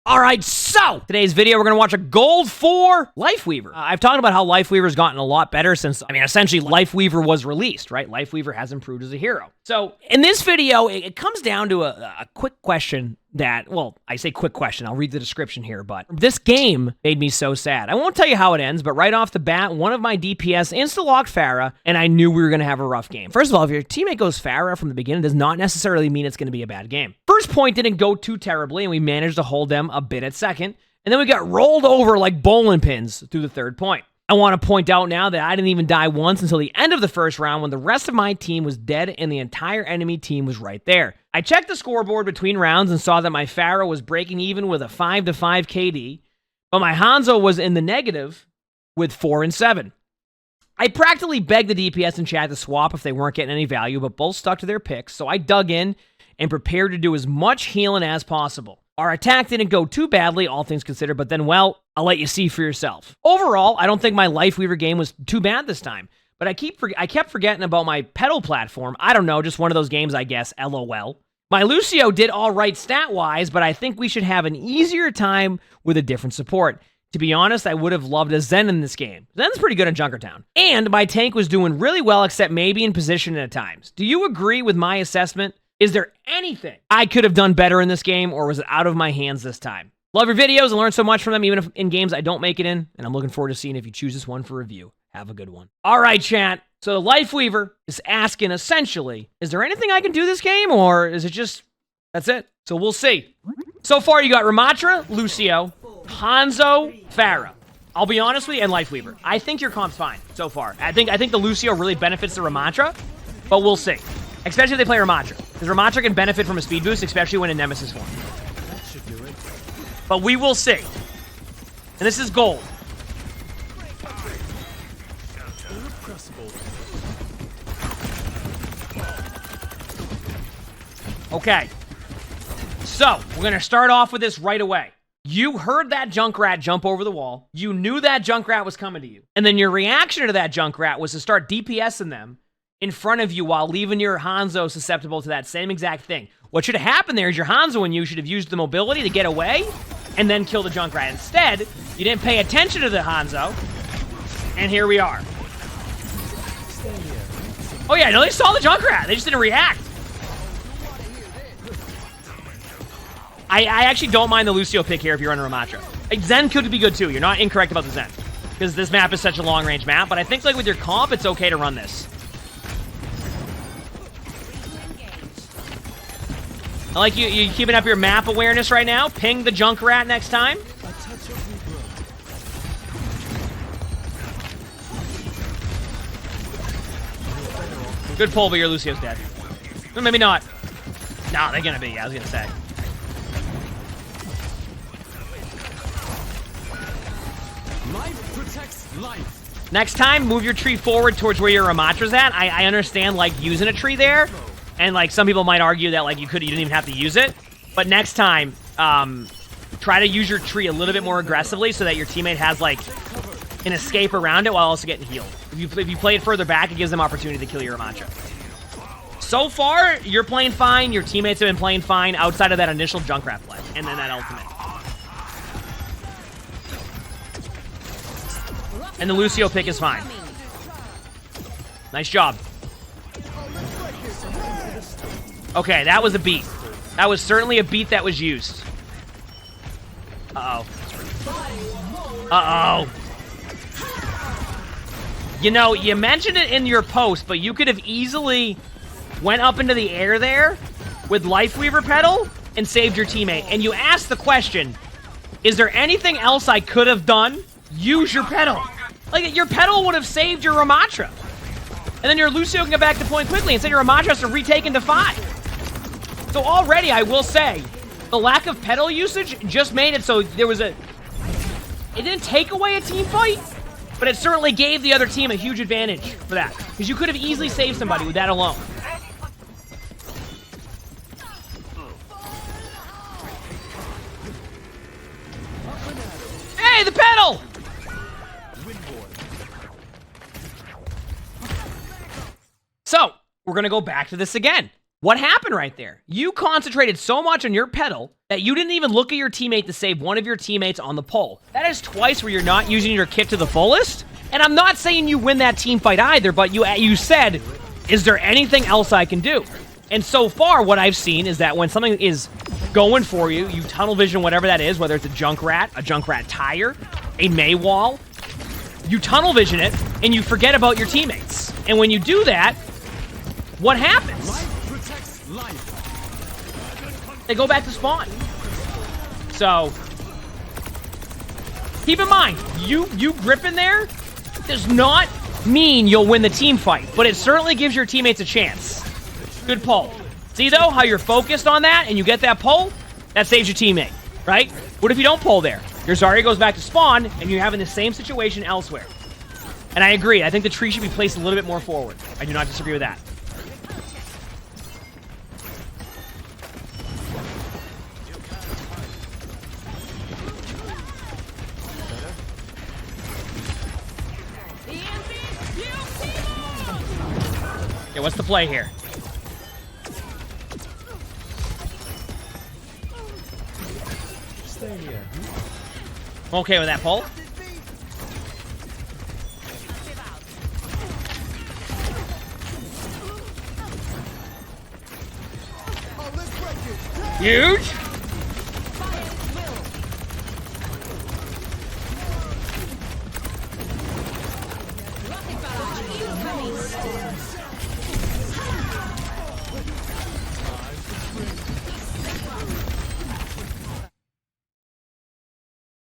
All right, so today's video, we're going to watch a Gold 4 Lifeweaver. I've talked about how Lifeweaver's gotten a lot better since, essentially Lifeweaver was released, right? Lifeweaver has improved as a hero. So in this video, it comes down to a quick question that, well, I say quick question. I'll read the description here, but this game made me so sad. I won't tell you how it ends, but right off the bat, one of my DPS insta-locked Pharah, and I knew we were going to have a rough game. First of all, if your teammate goes Pharah from the beginning, does not necessarily mean it's going to be a bad game. First point didn't go too terribly, and we managed to hold them a bit at second, and then we got rolled over like bowling pins through the third point. I want to point out now that I didn't even die once until the end of the first round when the rest of my team was dead and the entire enemy team was right there. I checked the scoreboard between rounds and saw that my Pharah was breaking even with a 5-5 KD, but my Hanzo was in the negative with 4 and 7. I practically begged the DPS in chat to swap if they weren't getting any value, but both stuck to their picks, so I dug in and prepared to do as much healing as possible. Our attack didn't go too badly, all things considered, but then, well, I'll let you see for yourself. Overall, I don't think my Lifeweaver game was too bad this time, but I kept forgetting about my pedal platform. I don't know, just one of those games, I guess, LOL. My Lucio did all right stat-wise, but I think we should have an easier time with a different support. To be honest, I would have loved a Zen in this game. Zen's pretty good in Junkertown. And my tank was doing really well, except maybe in position at times. Do you agree with my assessment? Is there anything I could have done better in this game, or was it out of my hands this time? Love your videos and learn so much from them, even if in games I don't make it in, and I'm looking forward to seeing if you choose this one for review. Have a good one. All right, chat. So the Lifeweaver is asking, essentially, is there anything I can do this game, or is it just, that's it? So we'll see. So far, you got Ramattra, Lucio, Hanzo, Pharah. I'll be honest with you, and Lifeweaver. I think your comp's fine so far. I think the Lucio really benefits the Ramattra, but we'll see. Especially if they play Ramattra. Because Ramattra can benefit from a speed boost, especially when in Nemesis form. That should do it. But we will see. And this is gold. Okay. So, we're going to start off with this right away. You heard that Junkrat jump over the wall. You knew that Junkrat was coming to you. And then your reaction to that Junkrat was to start DPSing them in front of you while leaving your Hanzo susceptible to that same exact thing. What should have happened there is your Hanzo and you should have used the mobility to get away and then kill the Junkrat. Instead, you didn't pay attention to the Hanzo, and here we are. Oh yeah, no, they saw the Junkrat. They just didn't react. I actually don't mind the Lucio pick here if you're on Ramattra. Zen could be good too. You're not incorrect about the Zen, because this map is such a long-range map, but I think like with your comp, it's okay to run this. I like you keeping up your map awareness right now. Ping the Junkrat next time. Good pull, but your Lucio's dead. Well, maybe not. No, they're gonna be. I was gonna say. Life protects life. Next time, move your tree forward towards where your Ramatra's at. I understand like using a tree there. And, like, some people might argue that, like, you didn't even have to use it. But next time, try to use your tree a little bit more aggressively so that your teammate has, like, an escape around it while also getting healed. If you play it further back, it gives them opportunity to kill your Ramattra. So far, you're playing fine. Your teammates have been playing fine outside of that initial Junkrat play. And then that ultimate. And the Lucio pick is fine. Nice job. Okay, that was a beat. That was certainly a beat that was used. Uh-oh. Uh-oh. You know, you mentioned it in your post, but you could have easily went up into the air there with Lifeweaver pedal and saved your teammate. And you asked the question, is there anything else I could have done? Use your pedal. Like, your pedal would have saved your Ramattra. And then your Lucio can get back to point quickly. Instead, your Ramattra has to retake into 5. So already, I will say, the lack of pedal usage just made it so there was a... It didn't take away a team fight, but it certainly gave the other team a huge advantage for that. Because you could have easily saved somebody with that alone. Hey, the pedal! So, we're going to go back to this again. What happened right there? You concentrated so much on your pedal that you didn't even look at your teammate to save one of your teammates on the pole. That is twice where you're not using your kit to the fullest. And I'm not saying you win that team fight either, but you said, is there anything else I can do? And so far, what I've seen is that when something is going for you, you tunnel vision whatever that is, whether it's a Junkrat tire, a May wall, you tunnel vision it, and you forget about your teammates. And when you do that, what happens? They go back to spawn. So, keep in mind, you gripping there does not mean you'll win the team fight, but it certainly gives your teammates a chance. Good pull. See, though, how you're focused on that and you get that pull? That saves your teammate, right? What if you don't pull there? Your Zarya goes back to spawn, and you're having the same situation elsewhere. And I agree. I think the tree should be placed a little bit more forward. I do not disagree with that. Okay, what's the play here? I'm okay with that pull. Huge.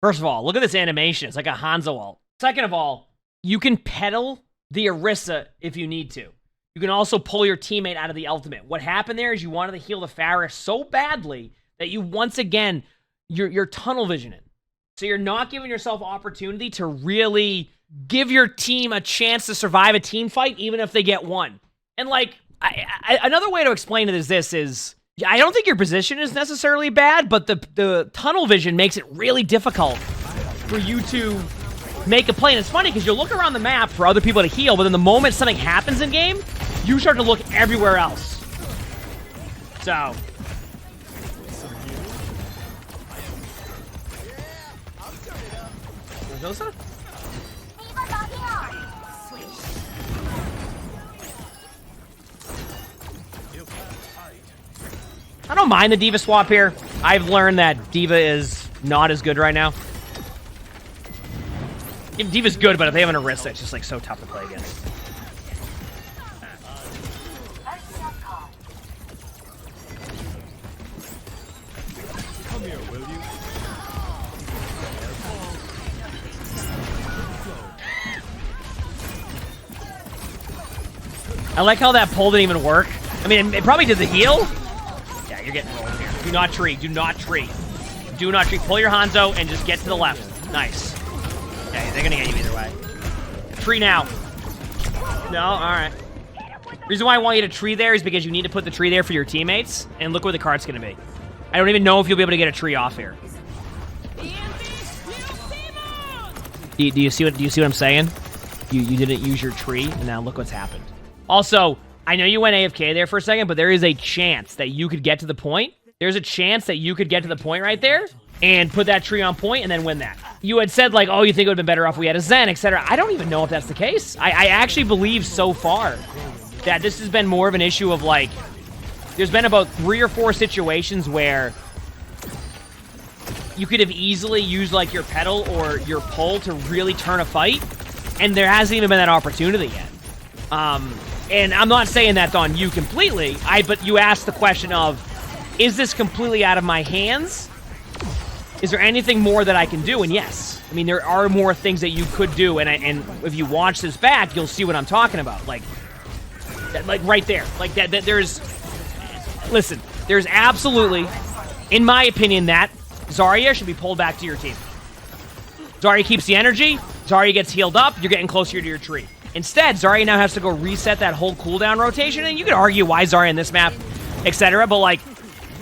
First of all, look at this animation. It's like a Hanzo ult. Second of all, you can pedal the Orisa if you need to. You can also pull your teammate out of the ultimate. What happened there is you wanted to heal the Pharah so badly that you, once again, you're tunnel visioning. So you're not giving yourself opportunity to really give your team a chance to survive a team fight, even if they get one. And like, another way to explain it is this is, I don't think your position is necessarily bad, but the tunnel vision makes it really difficult for you to make a play. And it's funny because you'll look around the map for other people to heal, but then the moment something happens in game, you start to look everywhere else. So. Rosa? I don't mind the D.Va swap here. I've learned that D.Va is not as good right now. D.Va's good, but if they have an Orisa, it's just like so tough to play against. Come here, will you? I like how that pull didn't even work. I mean, it probably did the heal. Yeah, you're getting rolled here. Do not tree. Do not tree. Do not tree. Pull your Hanzo and just get to the left. Nice. Okay, they're gonna get you either way. Tree now. No, alright. Reason why I want you to tree there is because you need to put the tree there for your teammates, and look where the card's gonna be. I don't even know if you'll be able to get a tree off here. Do you see what I'm saying? You didn't use your tree, and now look what's happened. Also, I know you went AFK there for a second, but there is a chance that you could get to the point. There's a chance that you could get to the point right there and put that tree on point and then win that. You had said, like, oh, you think it would have been better off if we had a Zen, etc. I don't even know if that's the case. I actually believe so far that this has been more of an issue of, like, there's been about 3 or 4 situations where you could have easily used, like, your pedal or your pull to really turn a fight, and there hasn't even been that opportunity yet. And I'm not saying that's on you completely, but you asked the question of, is this completely out of my hands? Is there anything more that I can do? And yes, I mean, there are more things that you could do, and if you watch this back, you'll see what I'm talking about. Like right there. Like that there's... Listen, there's absolutely, in my opinion, that Zarya should be pulled back to your team. Zarya keeps the energy, Zarya gets healed up, you're getting closer to your tree. Instead, Zarya now has to go reset that whole cooldown rotation, and you could argue why Zarya in this map, etc., but like,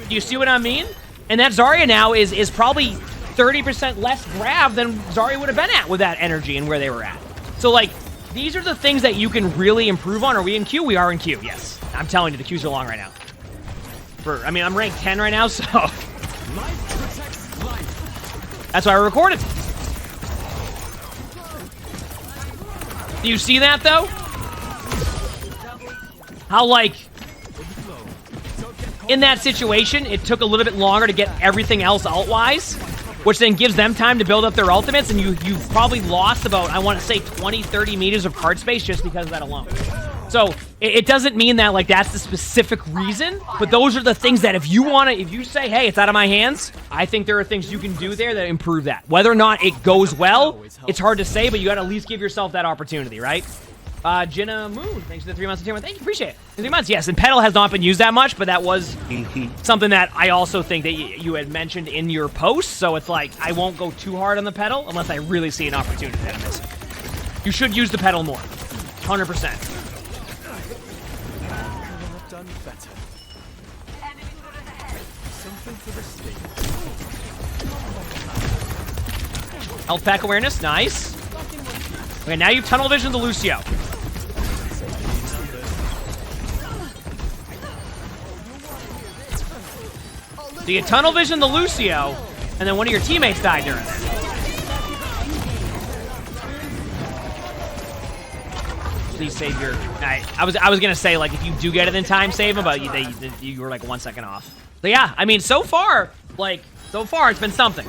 do you see what I mean? And that Zarya now is probably 30% less grav than Zarya would have been at with that energy and where they were at. So like, these are the things that you can really improve on. Are we in queue? We are in queue, yes. I'm telling you, the queues are long right now. I mean, I'm ranked 10 right now, so Life protects life. that's why I recorded. Do you see that, though? How, like, in that situation, it took a little bit longer to get everything else ult-wise, which then gives them time to build up their ultimates, and you've probably lost about, I want to say, 20, 30 meters of card space just because of that alone. So, it doesn't mean that, like, that's the specific reason, but those are the things that if you say, hey, it's out of my hands, I think there are things you can do there that improve that. Whether or not it goes well, it's hard to say, but you gotta at least give yourself that opportunity, right? Jenna Moon, thanks for the 3 months of tier 1. Thank you, appreciate it. 3 months, yes, and pedal has not been used that much, but that was something that I also think that you had mentioned in your post, so it's like, I won't go too hard on the pedal unless I really see an opportunity that I'm missing. You should use the pedal more, 100%. Done better. Something for the state. Health pack awareness, nice. Okay, now you've tunnel vision to Lucio. So you tunnel vision the Lucio, and then one of your teammates died during that. Please save your... I was gonna say, like, if you do get it in time, save him, but you were like 1 second off. But yeah, I mean, so far it's been something.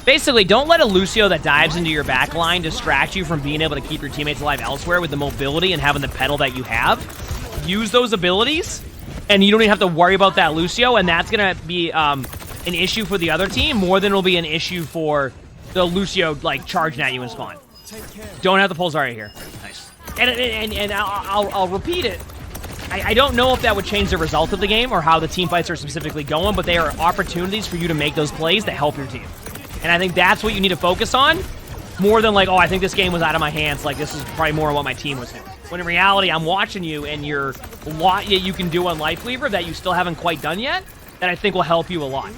Basically, don't let a Lucio that dives into your backline distract you from being able to keep your teammates alive elsewhere with the mobility and having the pedal that you have. Use those abilities, and you don't even have to worry about that Lucio, and that's going to be an issue for the other team more than it'll be an issue for the Lucio, like, charging at you in spawn. Don't have the pulse Zarya here. Nice. And I'll repeat it. I don't know if that would change the result of the game or how the team fights are specifically going, but they are opportunities for you to make those plays that help your team. And I think that's what you need to focus on, more than like, oh, I think this game was out of my hands. Like, this is probably more what my team was doing. When in reality, I'm watching you, and you're a lot that you can do on Lifeweaver that you still haven't quite done yet, that I think will help you a lot.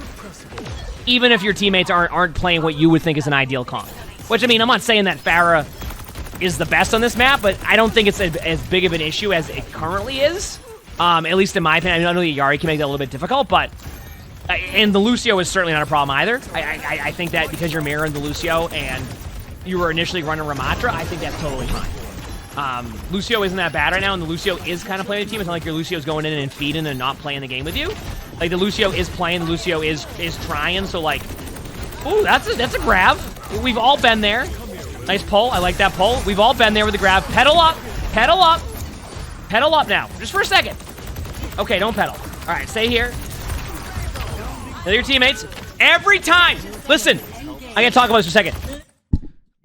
Even if your teammates aren't playing what you would think is an ideal comp. Which, I mean, I'm not saying that Pharah is the best on this map, but I don't think it's as big of an issue as it currently is. At least in my opinion. I know Yari can make that a little bit difficult, but... and the Lucio is certainly not a problem either. I think that because you're mirroring the Lucio and you were initially running Ramatra, I think that's totally fine. Lucio isn't that bad right now, and the Lucio is kind of playing the team. It's not like your Lucio's going in and feeding and not playing the game with you. Like, the Lucio is playing, the Lucio is trying, so like... Ooh, that's a grab. We've all been there. Nice pull. I like that pull. We've all been there with the grab. Pedal up. Pedal up. Pedal up now. Just for a second. Okay, don't pedal. All right, stay here. Tell your teammates. Every time. Listen, I gotta talk about this for a second.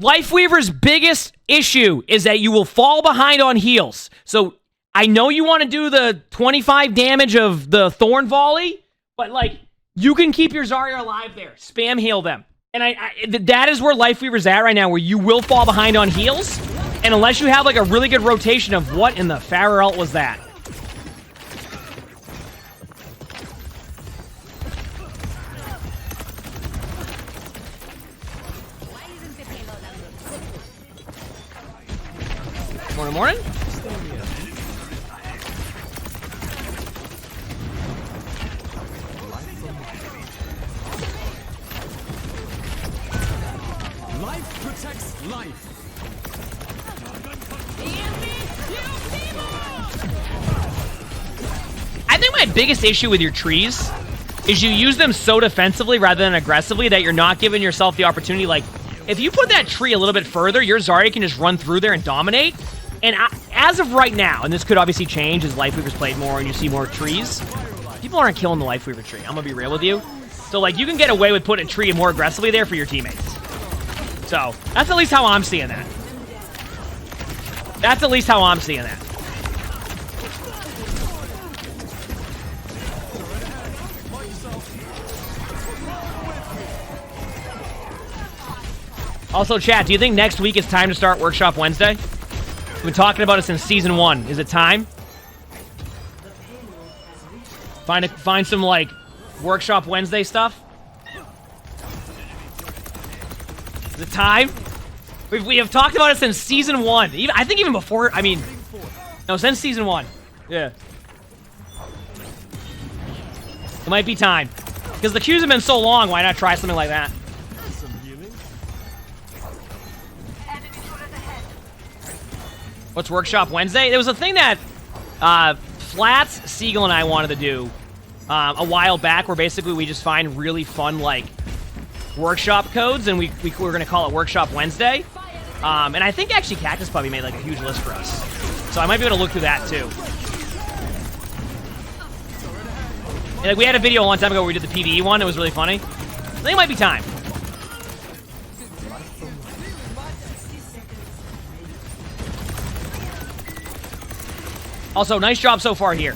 Lifeweaver's biggest issue is that you will fall behind on heals. So, I know you want to do the 25 damage of the Thorn Volley, but, like, you can keep your Zarya alive there. Spam heal them. And that is where Lifeweaver's at right now, where you will fall behind on heals. And unless you have, like, a really good rotation of what in the Pharah ult was that? Morning, morning. Life protects life. I think my biggest issue with your trees is you use them so defensively rather than aggressively that you're not giving yourself the opportunity. Like, if you put that tree a little bit further, your Zarya can just run through there and dominate. And as of right now, and this could obviously change as Lifeweaver's played more and you see more trees, people aren't killing the Lifeweaver tree. I'm going to be real with you. So, like, you can get away with putting a tree more aggressively there for your teammates. So, that's at least how I'm seeing that. That's at least how I'm seeing that. Also, chat, do you think next week it's time to start Workshop Wednesday? We've been talking about it since Season 1. Is it time? Find some, like, Workshop Wednesday stuff? Is it time? We have talked about it since season 1. I think even before, I mean, no, since season 1. Yeah. It might be time. Because the queues have been so long, why not try something like that? Some healing. What's Workshop Wednesday? There was a thing that Flats, Siegel, and I wanted to do a while back where basically we just find really fun, like, workshop codes, and we were going to call it Workshop Wednesday. And I think actually Cactus Puppy made, like, a huge list for us. So I might be able to look through that, too. And, like, we had a video a long time ago where we did the PvE one. It was really funny. I think it might be time. Also, nice job so far here.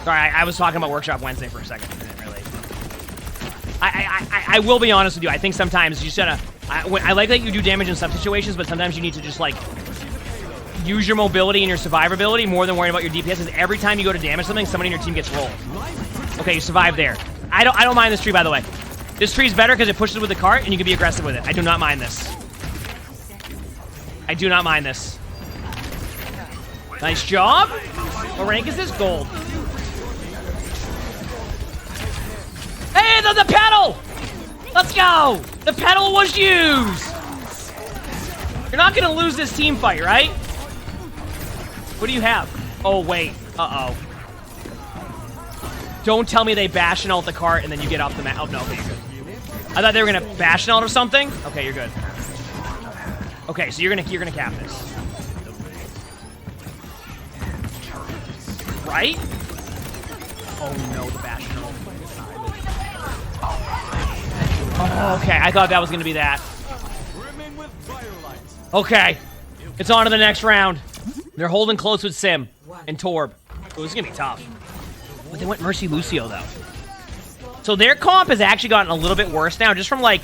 Sorry, I was talking about Workshop Wednesday for a second. I didn't really. I will be honest with you. I think sometimes you just gotta. I like that you do damage in some situations, but sometimes you need to just, like, use your mobility and your survivability more than worrying about your DPS. Because every time you go to damage something, somebody in your team gets rolled. Okay, you survived there. I don't mind this tree, by the way. This tree's better because it pushes with the cart and you can be aggressive with it. I do not mind this. I do not mind this. Nice job. What rank is this? Gold. Hey, the pedal! Let's go! The pedal was used! You're not gonna lose this team fight, right? What do you have? Oh, wait. Uh-oh. Don't tell me they bash and out the cart and then you get off the map. Oh, no, okay, you're good. I thought they were gonna bash and out or something. Okay, you're good. Okay, so you're gonna cap this. Right? Oh no, the bash and out. Oh, okay, I thought that was gonna be that. Okay, it's on to the next round. They're holding close with Sim and Torb. Oh, this is gonna be tough. But they went Mercy Lucio, though. So their comp has actually gotten a little bit worse now, just from, like,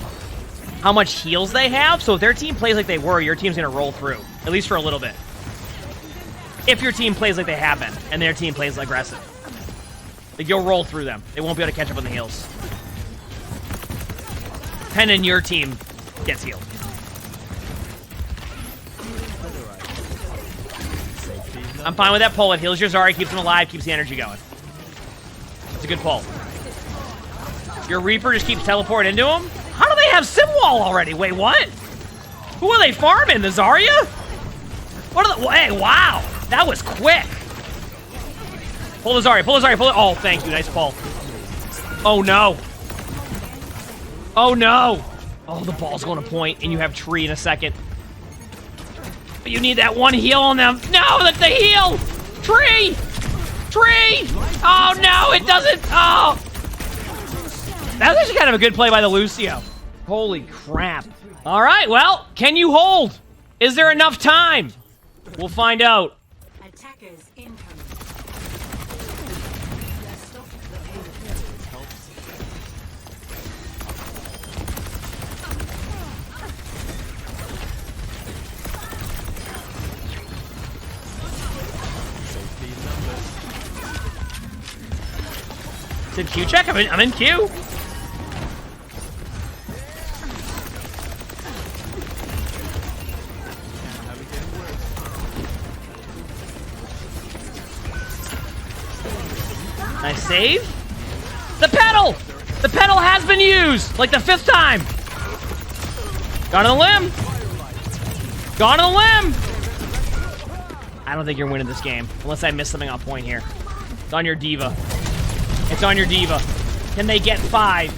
how much heals they have. So if their team plays like they were, your team's going to roll through. At least for a little bit. If your team plays like they have been, and their team plays aggressive. Like, you'll roll through them. They won't be able to catch up on the heals. Depending on your team gets healed. I'm fine with that pull. It heals your Zarya, keeps him alive, keeps the energy going. It's a good pull. Your Reaper just keeps teleporting into him? How do they have Simwall already? Wait, what? Who are they farming? The Zarya? What are the... Hey, wow. That was quick. Pull the Zarya, pull the Zarya, pull it. Oh, thank you. Nice pull. Oh, no. Oh, no. Oh, the ball's going to point, and you have Tree in a second. But you need that one heal on them. No, that's the heal. Tree. Tree! Oh, no, it doesn't. Oh. That was actually kind of a good play by the Lucio. Holy crap. All right, well, can you hold? Is there enough time? We'll find out. Attackers incoming. Is it Q check? I'm in Q. Nice save. The pedal! The pedal has been used! Like the 5th time! Gone on the limb! Gone on the limb! I don't think you're winning this game. Unless I miss something on point here. It's on your diva. It's on your diva. Can they get 5?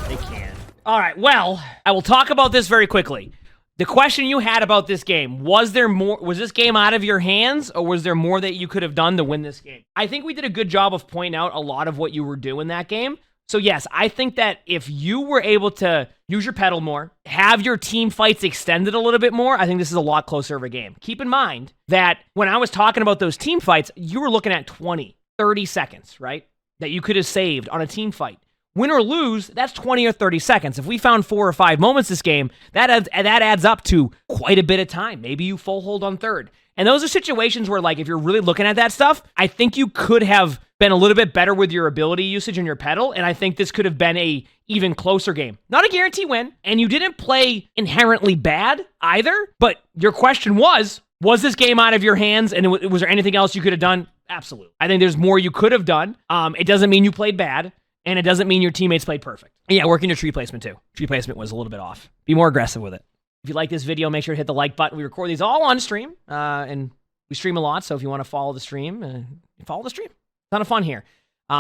They can. Alright, well, I will talk about this very quickly. The question you had about this game, was this game out of your hands, or was there more that you could have done to win this game? I think we did a good job of pointing out a lot of what you were doing that game. So yes, I think that if you were able to use your pedal more, have your team fights extended a little bit more, I think this is a lot closer of a game. Keep in mind that when I was talking about those team fights, you were looking at 20, 30 seconds, right? That you could have saved on a team fight. Win or lose, that's 20 or 30 seconds. If we found 4 or 5 moments this game, that adds up to quite a bit of time. Maybe you full hold on 3rd. And those are situations where, like, if you're really looking at that stuff, I think you could have been a little bit better with your ability usage and your pedal, and I think this could have been a even closer game. Not a guarantee win, and you didn't play inherently bad either, but your question was this game out of your hands, and was there anything else you could have done? Absolutely. I think there's more you could have done. It doesn't mean you played bad, and it doesnking your teammates played perfect. And yeah, working your tree placement too. Tree placement was a little bit off. Be more aggressive with it. If you like this video, make sure to hit the like button. We record these all on stream, and we stream a lot, so if you want to follow the stream, follow the stream. Ton of fun here.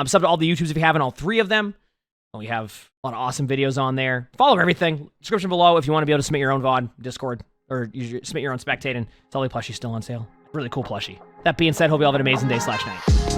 Sub to all the YouTubes if you haven't, all 3 of them. We have a lot of awesome videos on there. Follow everything. Description below if you want to be able to submit your own VOD, Discord, or submit your own spectating. It's all the plushie still on sale. Really cool plushie. That being said, hope you all have an amazing day/night.